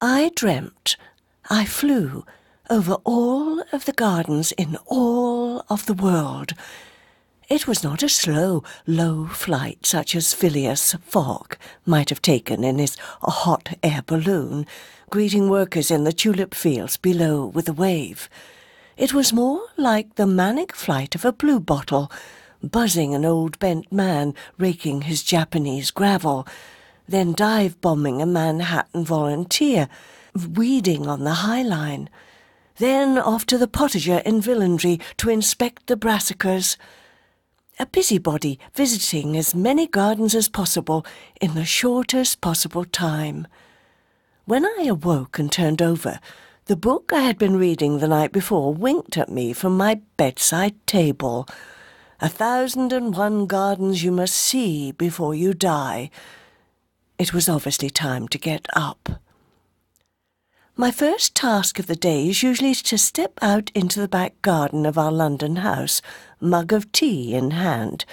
I dreamt I flew over all of the gardens in all of the world. It was not a slow, low flight such as Phileas Fogg might have taken in his hot air balloon, greeting workers in the tulip fields below with a wave. It was more like the manic flight of a bluebottle, buzzing an old bent man raking his Japanese gravel, then dive-bombing a Manhattan volunteer, weeding on the High Line, then off to the potager in Villandry to inspect the brassicas. A busybody visiting as many gardens as possible in the shortest possible time. When I awoke and turned over, the book I had been reading the night before winked at me from my bedside table. 1,001 gardens you must see before you die. It was obviously time to get up. My first task of the day is usually to step out into the back garden of our London house, mug of tea in hand.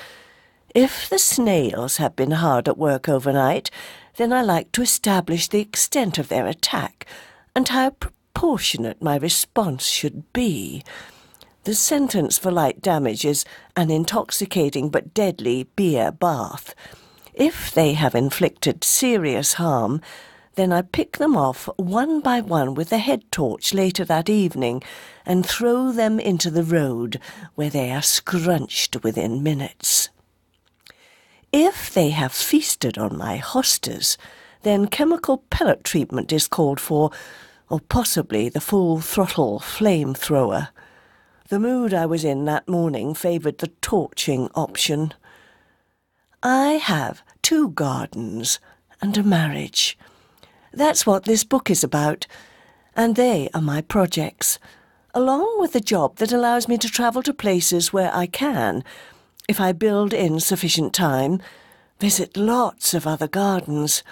If the snails have been hard at work overnight, then I like to establish the extent of their attack and how proportionate my response should be. The sentence for light damage is an intoxicating but deadly beer bath. If they have inflicted serious harm, then I pick them off one by one with a head torch later that evening and throw them into the road, where they are scrunched within minutes. If they have feasted on my hostas, then chemical pellet treatment is called for, or possibly the full-throttle flamethrower. The mood I was in that morning favoured the torching option. I have 2 gardens and a marriage. That's what this book is about, and they are my projects, along with the job that allows me to travel to places where I can, if I build in sufficient time, visit lots of other gardens,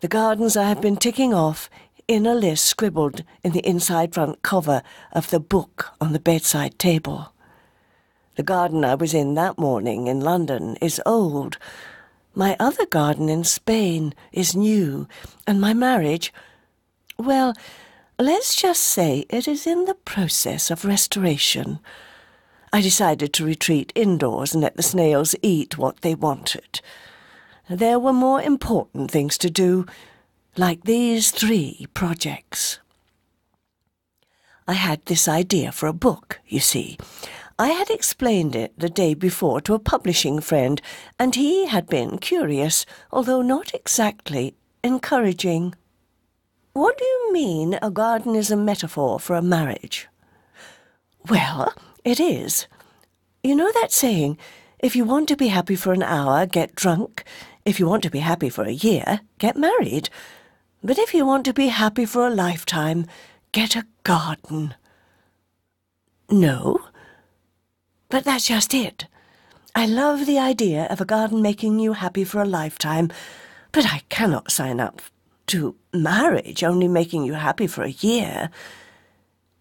the gardens I have been ticking off in a list scribbled in the inside front cover of the book on the bedside table. The garden I was in that morning in London is old. My other garden in Spain is new, and my marriage, well, let's just say it is in the process of restoration. I decided to retreat indoors and let the snails eat what they wanted. There were more important things to do, like these 3 projects. I had this idea for a book, you see. I had explained it the day before to a publishing friend, and he had been curious, although not exactly encouraging. What do you mean a garden is a metaphor for a marriage? Well, it is. You know that saying, if you want to be happy for an hour, get drunk. If you want to be happy for a year, get married. But if you want to be happy for a lifetime, get a garden. No? But that's just it. I love the idea of a garden making you happy for a lifetime, but I cannot sign up to marriage only making you happy for a year.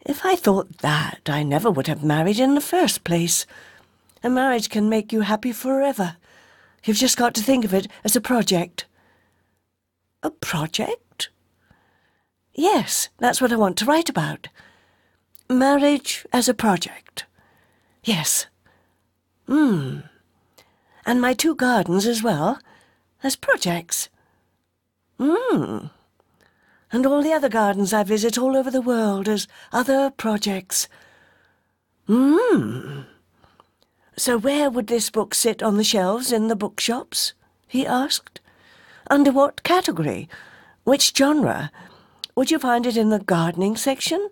If I thought that, I never would have married in the first place. A marriage can make you happy forever. You've just got to think of it as a project. A project? Yes, that's what I want to write about. Marriage as a project. Yes. And my 2 gardens as well, as projects. And all the other gardens I visit all over the world as other projects. So where would this book sit on the shelves in the bookshops? He asked. Under what category? Which genre? Would you find it in the gardening section?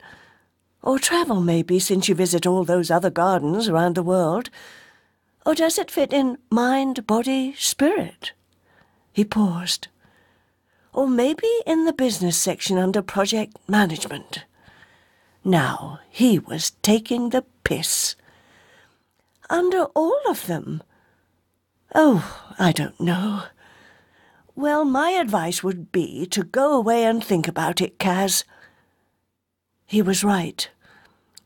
Or travel, maybe, since you visit all those other gardens around the world? Or does it fit in mind, body, spirit? He paused. Or maybe in the business section under project management. Now, he was taking the piss. Under all of them? Oh, I don't know. Well, my advice would be to go away and think about it, Kaz. He was right.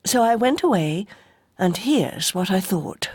So I went away, and here's what I thought.